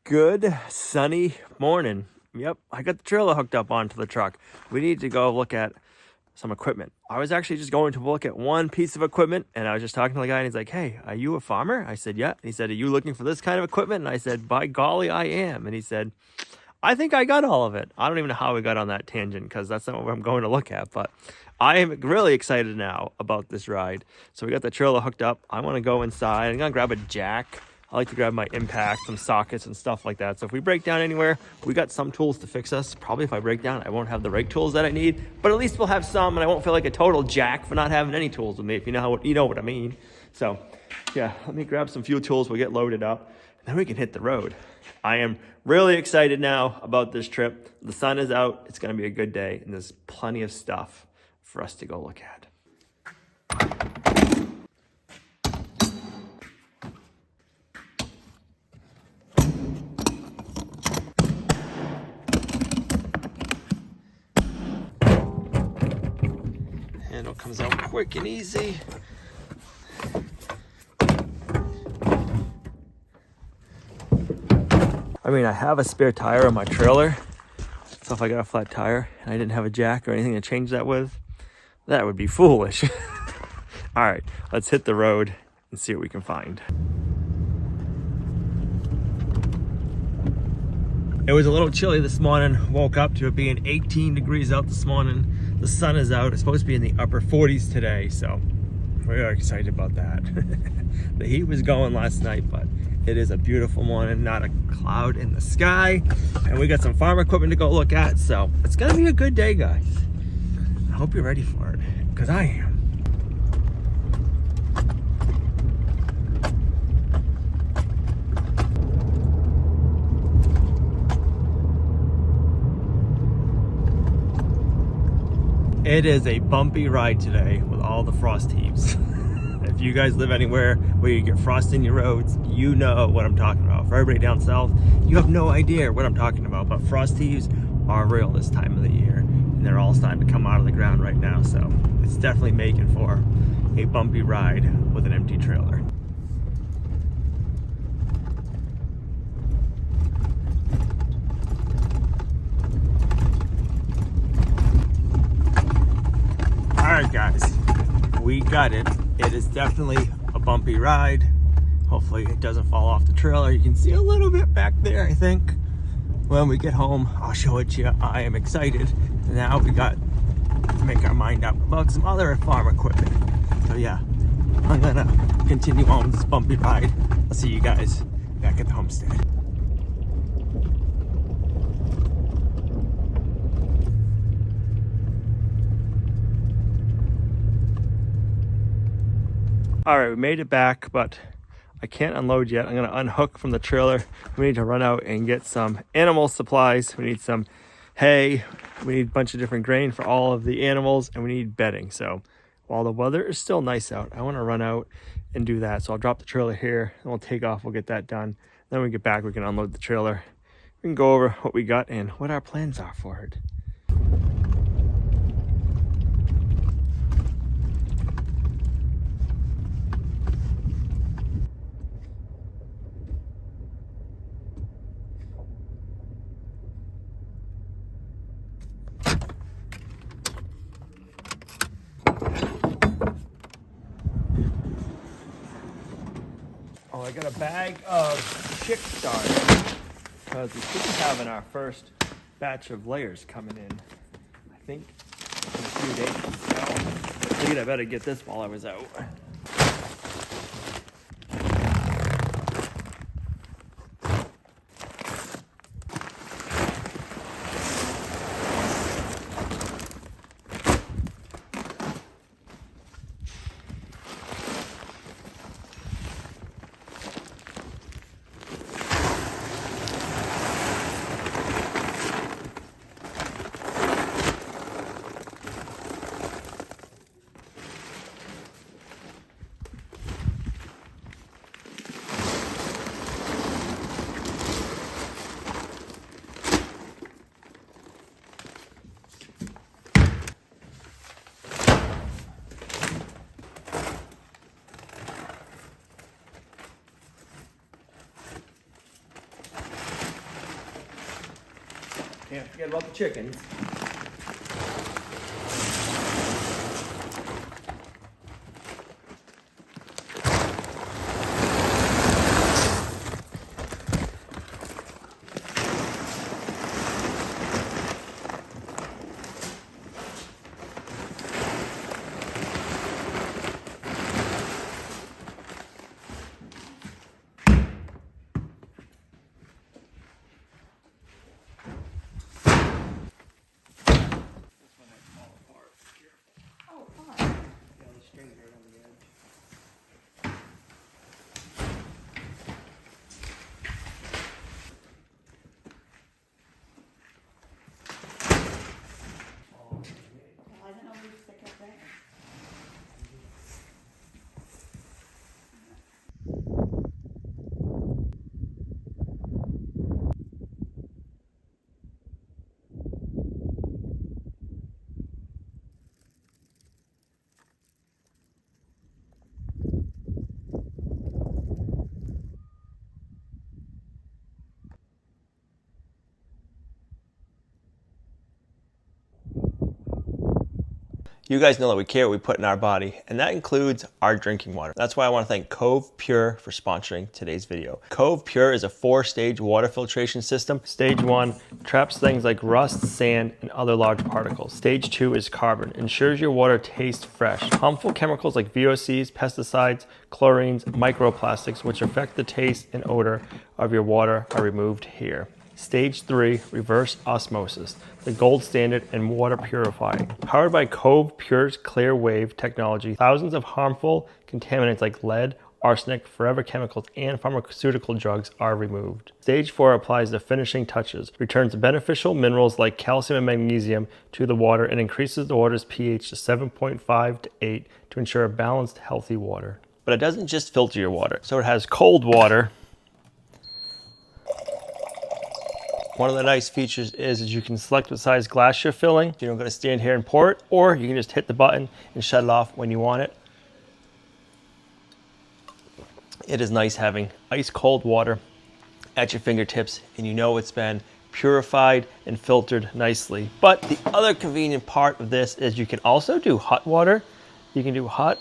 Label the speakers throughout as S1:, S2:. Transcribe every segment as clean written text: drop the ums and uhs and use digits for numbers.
S1: Good sunny morning. Yep, I got the trailer hooked up onto the truck. We need to go look at some equipment. I was actually just going to look at one piece of equipment, and I was just talking to the guy, and he's like, "Hey, are you a farmer?" I said, "Yeah." And he said, "Are you looking for this kind of equipment?" And I said, "By golly, I am." And he said, "I think I got all of it." I don't even know how we got on that tangent because that's not what I'm going to look at, but I am really excited now about this ride. So we got the trailer hooked up. I want to go inside. I'm going to grab a jack. I like to grab my impact, some sockets and stuff like that. So if we break down anywhere, we got some tools to fix us. Probably if I break down, I won't have the right tools that I need, but at least we'll have some, and I won't feel like a total jack for not having any tools with me, if you know what I mean. So yeah, let me grab some fuel tools. We'll get loaded up, and then we can hit the road. I am really excited now about this trip. The sun is out. It's going to be a good day, and there's plenty of stuff for us to go look at. Handle comes out quick and easy. I mean, I have a spare tire on my trailer, so if I got a flat tire and I didn't have a jack or anything to change that with, that would be foolish. All right, let's hit the road and see what we can find. It was a little chilly this morning. Woke up to it being 18 degrees out this morning. The sun is out. It's supposed to be in the upper 40s today, so we are excited about that. The heat was going last night, but it is a beautiful morning, not a cloud in the sky. And we got some farm equipment to go look at, so it's gonna be a good day, guys. I hope you're ready for it, because I am. It is a bumpy ride today with all the frost heaves. If you guys live anywhere where you get frost in your roads, you know what I'm talking about. For everybody down south, you have no idea what I'm talking about, but frost heaves are real this time of the year, and they're all starting to come out of the ground right now, so it's definitely making for a bumpy ride with an empty trailer. Alright guys, we got it. It is definitely a bumpy ride. Hopefully it doesn't fall off the trailer. You can see a little bit back there, I think. When we get home, I'll show it to you. I am excited. Now we got to make our mind up about some other farm equipment. So yeah, I'm gonna continue on with this bumpy ride. I'll see you guys back at the homestead. All right, we made it back, but I can't unload yet. I'm gonna unhook from the trailer. We need to run out and get some animal supplies. We need some hay. We need a bunch of different grain for all of the animals, and we need bedding. So while the weather is still nice out, I wanna run out and do that. So I'll drop the trailer here, and we'll take off, we'll get that done. Then when we get back, we can unload the trailer. We can go over what we got and what our plans are for it. Oh, I got a bag of chick starters because we should be having our first batch of layers coming in, I think, in a few days. So I figured I better get this while I was out. Can't forget about the chickens. You guys know that we care what we put in our body, and that includes our drinking water. That's why I want to thank Cove Pure for sponsoring today's video. Cove Pure is a 4-stage water filtration system. Stage 1 traps things like rust, sand, and other large particles. Stage 2 is carbon, ensures your water tastes fresh. Harmful chemicals like VOCs, pesticides, chlorines, microplastics, which affect the taste and odor of your water, are removed here. Stage 3, reverse osmosis, the gold standard in water purifying. Powered by Cove Pure's Clear Wave technology, thousands of harmful contaminants like lead, arsenic, forever chemicals, and pharmaceutical drugs are removed. Stage 4 applies the finishing touches, returns beneficial minerals like calcium and magnesium to the water, and increases the water's pH to 7.5 to 8 to ensure a balanced, healthy water. But it doesn't just filter your water. So it has cold water. One of the nice features is you can select what size glass you're filling. You don't got to stand here and pour it, or you can just hit the button and shut it off when you want it. It is nice having ice cold water at your fingertips, and you know it's been purified and filtered nicely. But the other convenient part of this is you can also do hot water. You can do hot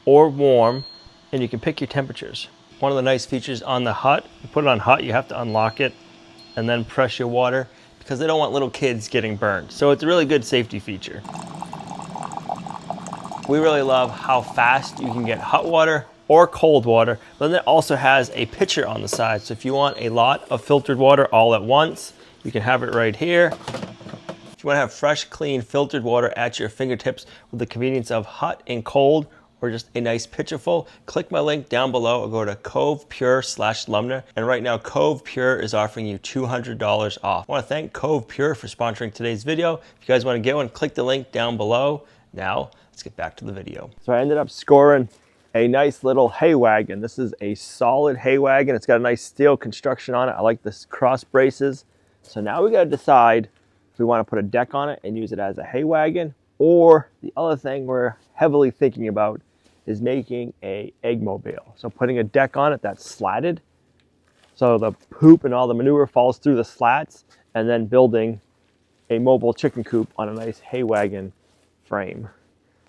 S1: or warm, and you can pick your temperatures. One of the nice features on the hot, you put it on hot, you have to unlock it and then press your water because they don't want little kids getting burned. So it's a really good safety feature. We really love how fast you can get hot water or cold water, but then it also has a pitcher on the side. So if you want a lot of filtered water all at once, you can have it right here. If you want to have fresh, clean, filtered water at your fingertips with the convenience of hot and cold, or just a nice pitcher full, click my link down below or go to CovePure/Lumnah. And right now, Cove Pure is offering you $200 off. I want to thank Cove Pure for sponsoring today's video. If you guys want to get one, click the link down below. Now, let's get back to the video. So I ended up scoring a nice little hay wagon. This is a solid hay wagon. It's got a nice steel construction on it. I like this cross braces. So now we got to decide if we want to put a deck on it and use it as a hay wagon, or the other thing we're heavily thinking about is making a egg-mobile. So putting a deck on it that's slatted, so the poop and all the manure falls through the slats, and then building a mobile chicken coop on a nice hay wagon frame.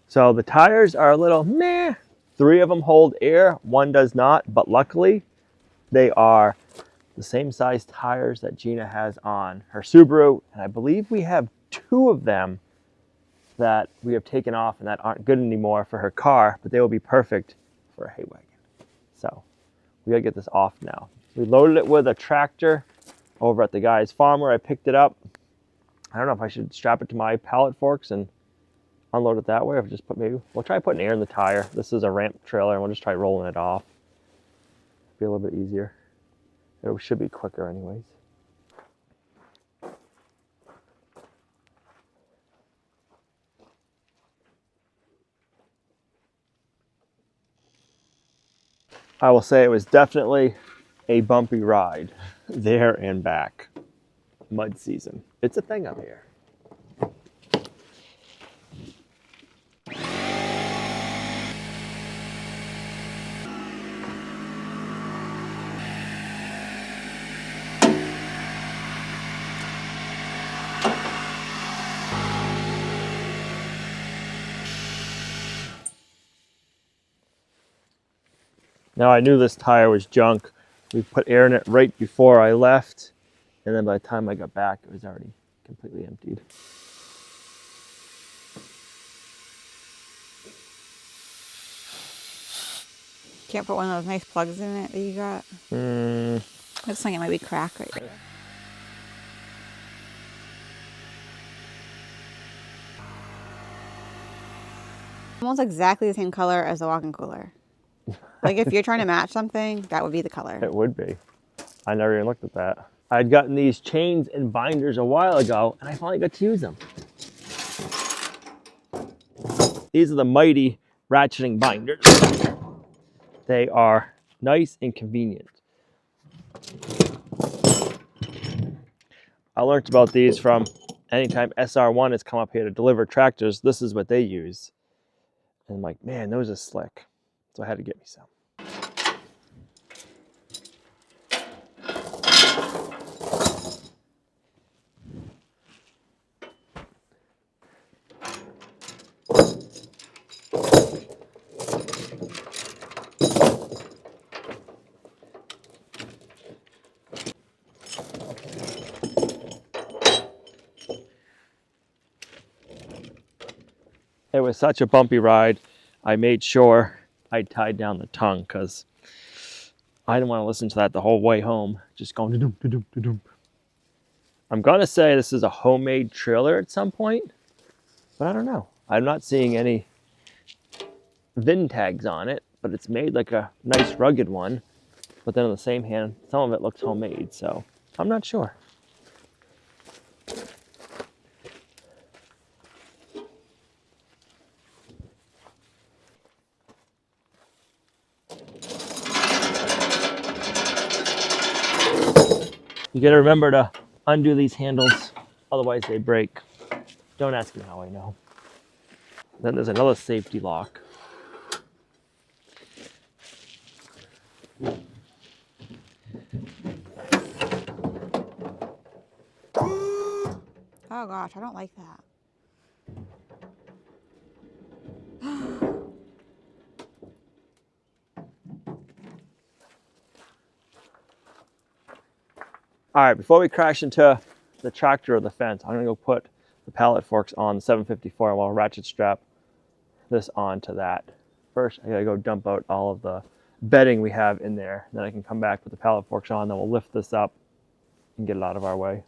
S1: So the tires are a little meh. 3 of them hold air, 1 does not, but luckily they are the same size tires that Gina has on her Subaru, and I believe we have 2 of them that we have taken off and that aren't good anymore for her car, but they will be perfect for a hay wagon. So we gotta get this off now. We loaded it with a tractor over at the guy's farm where I picked it up. I don't know if I should strap it to my pallet forks and unload it that way, or just we'll try putting air in the tire. This is a ramp trailer and we'll just try rolling it off. Be a little bit easier. It should be quicker anyways. I will say it was definitely a bumpy ride there and back. Mud season. It's a thing up here. Now I knew this tire was junk. We put air in it right before I left, and then by the time I got back, it was already completely emptied.
S2: Can't put one of those nice plugs in it that you got? Looks like it might be cracked right there. Almost exactly the same color as the walk-in cooler. Like if you're trying to match something, that would be the color.
S1: It would be. I never even looked at that. I'd gotten these chains and binders a while ago, and I finally got to use them. These are the Mighty ratcheting binders. They are nice and convenient. I learned about these from anytime SR1 has come up here to deliver tractors, this is what they use. And I'm like, man, those are slick. So I had to get me some. It was such a bumpy ride. I made sure I tied down the tongue because I didn't want to listen to that the whole way home. Just going da-dum, da-dum, da-dum. I'm going to say this is a homemade trailer at some point, but I don't know. I'm not seeing any VIN tags on it, but it's made like a nice rugged one. But then on the same hand, some of it looks homemade, so I'm not sure. You gotta remember to undo these handles, otherwise they break. Don't ask me how I know. Then there's another safety lock.
S2: Oh gosh, I don't like that.
S1: All right, before we crash into the tractor or the fence, I'm gonna go put the pallet forks on the 754 and we'll ratchet strap this onto that. First, I gotta go dump out all of the bedding we have in there. Then I can come back with the pallet forks on, then we'll lift this up and get it out of our way.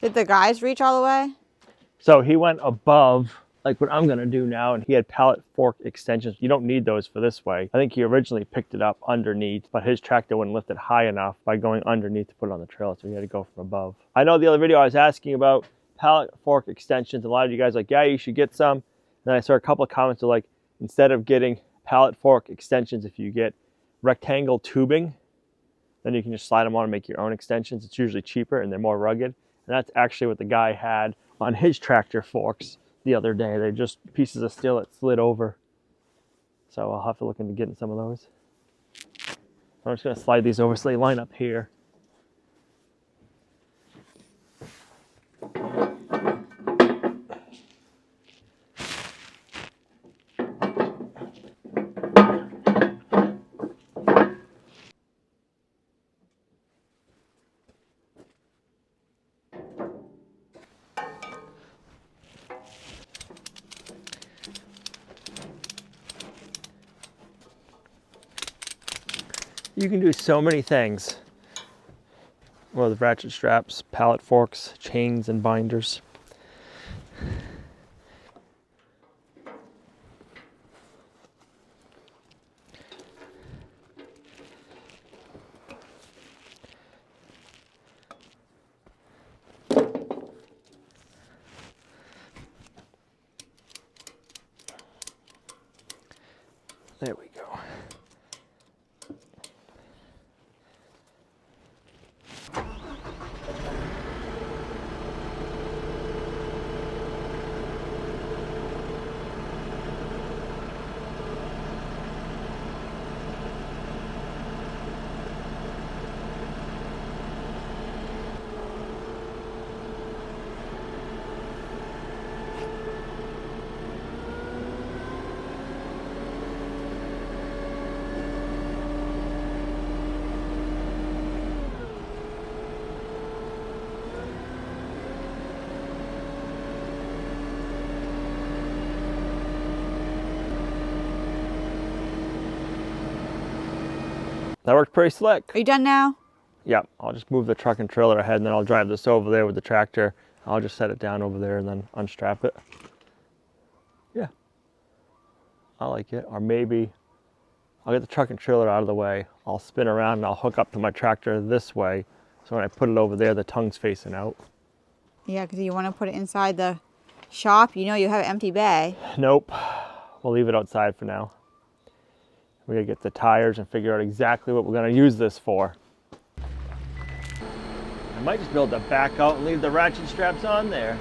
S2: Did the guys reach all the way?
S1: So he went above, like what I'm gonna do now, and he had pallet fork extensions. You don't need those for this way. I think he originally picked it up underneath, but his tractor wouldn't lift it high enough by going underneath to put it on the trailer, so he had to go from above. I know the other video I was asking about pallet fork extensions. A lot of you guys are like, yeah, you should get some. And then I saw a couple of comments that like, instead of getting pallet fork extensions, if you get rectangle tubing, then you can just slide them on and make your own extensions. It's usually cheaper and they're more rugged. And that's actually what the guy had on his tractor forks the other day. They're just pieces of steel that slid over. So I'll have to look into getting some of those. I'm just gonna slide these over so they line up here. You can do so many things with ratchet straps, pallet forks, chains, and binders. There we go. That worked pretty slick.
S2: Are you done now?
S1: Yep, I'll just move the truck and trailer ahead and then I'll drive this over there with the tractor. I'll just set it down over there and then unstrap it. Yeah, I like it. Or maybe I'll get the truck and trailer out of the way. I'll spin around and I'll hook up to my tractor this way. So when I put it over there, the tongue's facing out.
S2: Yeah, because you want to put it inside the shop. You know you have an empty bay.
S1: Nope, we'll leave it outside for now. We gotta get the tires and figure out exactly what we're gonna use this for. I might just be able to back out and leave the ratchet straps on there.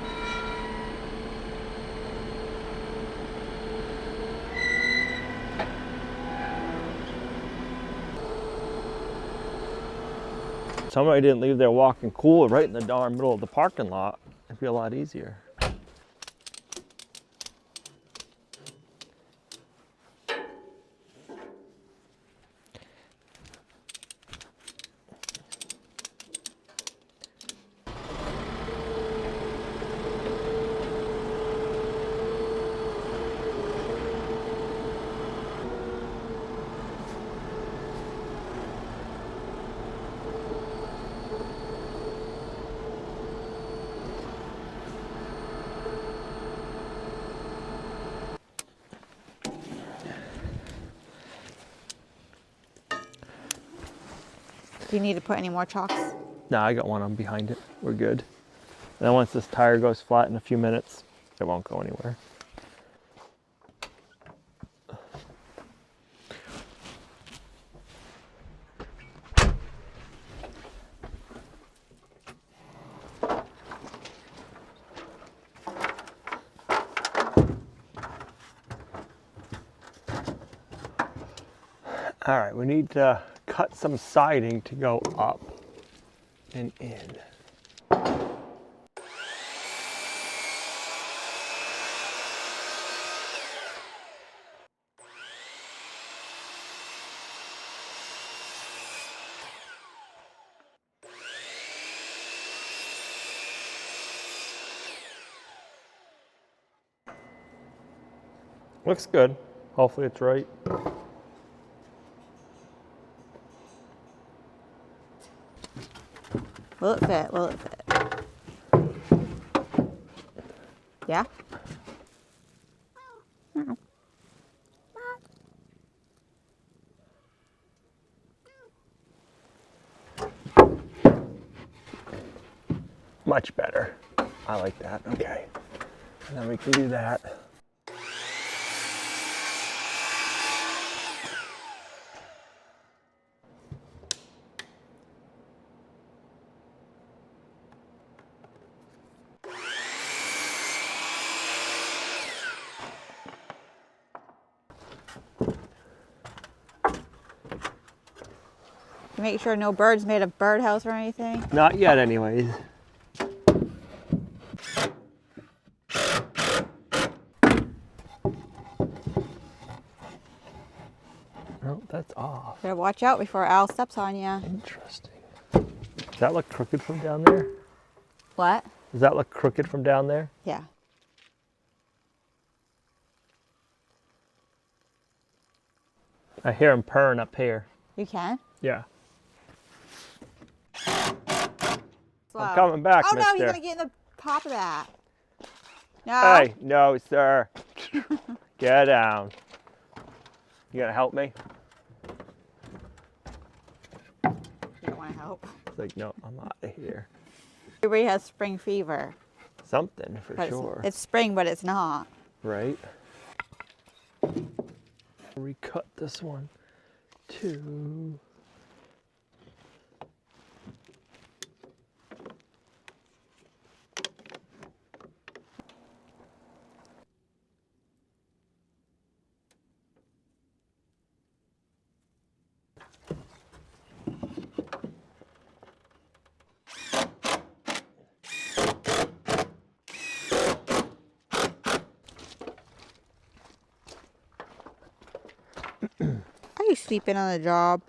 S1: Somebody didn't leave their walking cooler right in the darn middle of the parking lot. It'd be a lot easier.
S2: Do you need to put any more chocks?
S1: No, I got one on behind it. We're good. And then once this tire goes flat in a few minutes, it won't go anywhere. All right, we need to cut some siding to go up and in. Looks good. Hopefully it's right.
S2: Will it fit? Will it fit? Yeah?
S1: Much better. I like that. Okay. And then we can do that.
S2: Make sure no birds made a birdhouse or anything.
S1: Not yet, anyways. No, that's off.
S2: Better watch out before Al steps on you.
S1: Interesting. Does that look crooked from down there?
S2: What?
S1: Does that look crooked from down there?
S2: Yeah.
S1: I hear him purring up here.
S2: You can?
S1: Yeah.
S2: Slow.
S1: I'm coming back,
S2: Oh, no,
S1: mister.
S2: you're going to get in the top of that. No.
S1: Hey, no, sir. Get down. You gonna help me?
S2: You don't want to help.
S1: It's like, no, I'm out of here.
S2: Everybody has spring fever.
S1: Something for
S2: But
S1: sure.
S2: it's spring, but it's not.
S1: Right? Recut this one too.
S2: Are you sleeping on the job?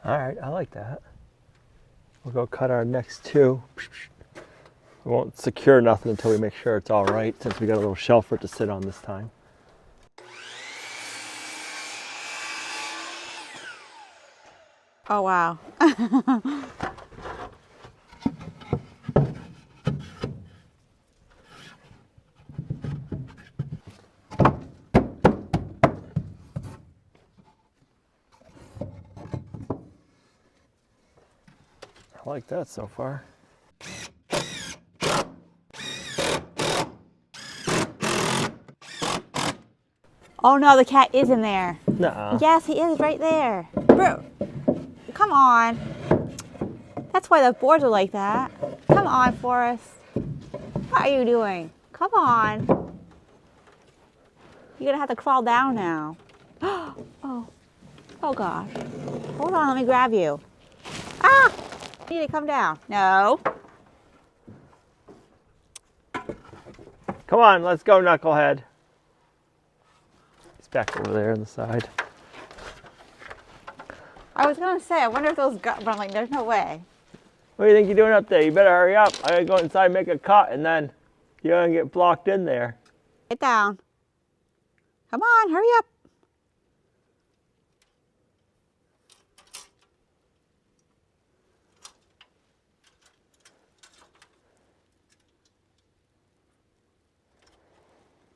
S1: All right, I like that. We'll go cut our next two. We won't secure nothing until we make sure it's all right, since we got a little shelf for it to sit on this time.
S2: Oh, wow.
S1: I like that so far.
S2: Oh, no, the cat is in there.
S1: Nuh-uh.
S2: Yes, he is right there. Bro, come on. That's why the boards are like that. Come on, Forrest. What are you doing? Come on. You're gonna have to crawl down now. Oh, oh gosh. Hold on, let me grab you. Ah! You need to come down. No.
S1: Come on, let's go, knucklehead. He's back over there on the side.
S2: I was gonna say, I wonder if those got, but I'm like, there's no way.
S1: What do you think you're doing up there? You better hurry up. I gotta go inside and make a cut, and then you're gonna get blocked in there.
S2: Get down. Come on, hurry up.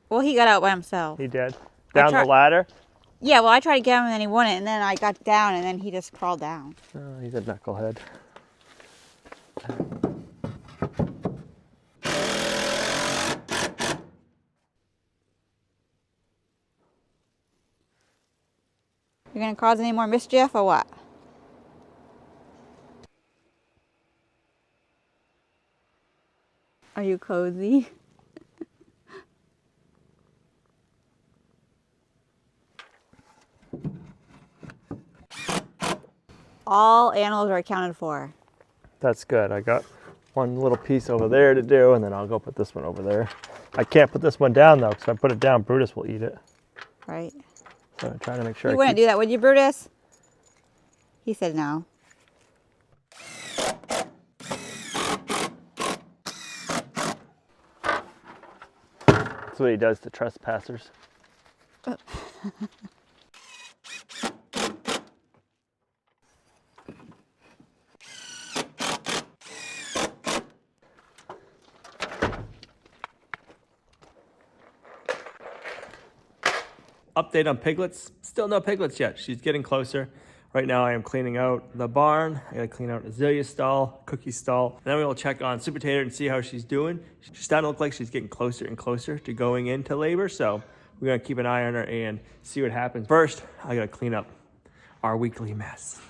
S2: Well, he got out by himself.
S1: He did. Down the ladder?
S2: Yeah, well, I tried to get him and then he wouldn't, and then I got down and then he just crawled down.
S1: Oh, he's a knucklehead.
S2: You're gonna cause any more mischief or what? Are you cozy? All animals are accounted for.
S1: That's good. I got one little piece over there to do, and then I'll go put this one over there. I can't put this one down, though, because if I put it down, Brutus will eat it.
S2: Right.
S1: So I'm trying to make sure
S2: You wouldn't do that, would you, Brutus? He said no.
S1: That's what he does to trespassers. Update on Piglets. Still no Piglets yet. She's getting closer. Right now I am cleaning out the barn. I gotta clean out Azalea's stall, Cookie's stall. And then we will check on Super Tater and see how she's doing. She's starting to look like she's getting closer and closer to going into labor. So we're gonna keep an eye on her and see what happens. First, I gotta clean up our weekly mess.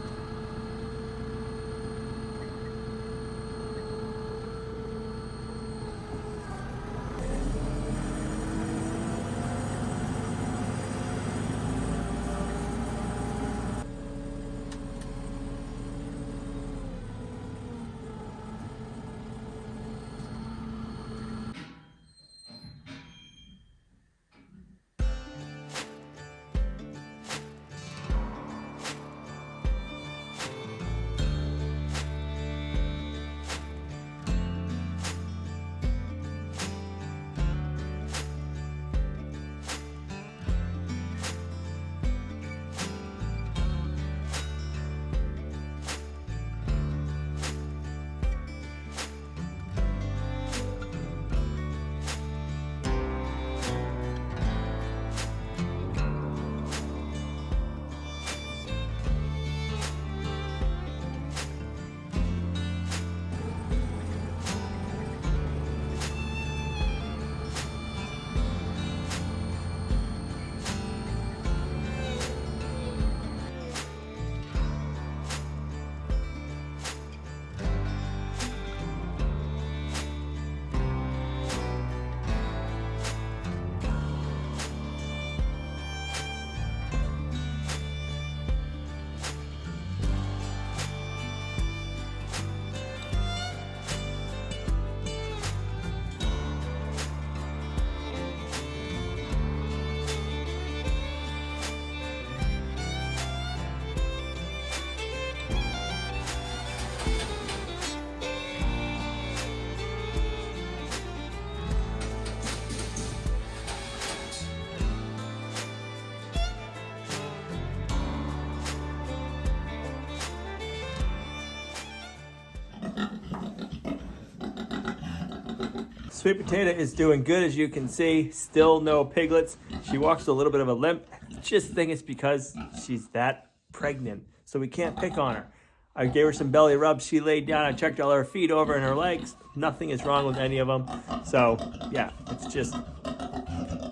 S1: Sweet potato is doing good, as you can see. Still no piglets. She walks with a little bit of a limp. Just think it's because she's that pregnant, so we can't pick on her. I gave her some belly rubs. She laid down. I checked all her feet over and her legs. Nothing is wrong with any of them. So yeah, it's just,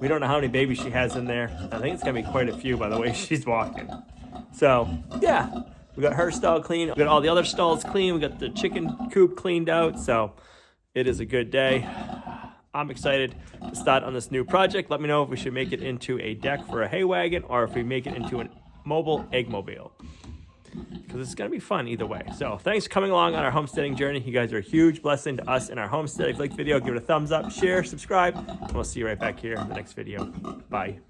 S1: we don't know how many babies she has in there. I think it's gonna be quite a few by the way she's walking. So yeah, we got her stall clean. We got all the other stalls clean. We got the chicken coop cleaned out. So it is a good day. I'm excited to start on this new project. Let me know if we should make it into a deck for a hay wagon or if we make it into a mobile eggmobile, because it's going to be fun either way. So thanks for coming along on our homesteading journey. You guys are a huge blessing to us in our homestead. If you like the video, give it a thumbs up, share, subscribe, and we'll see you right back here in the next video. Bye.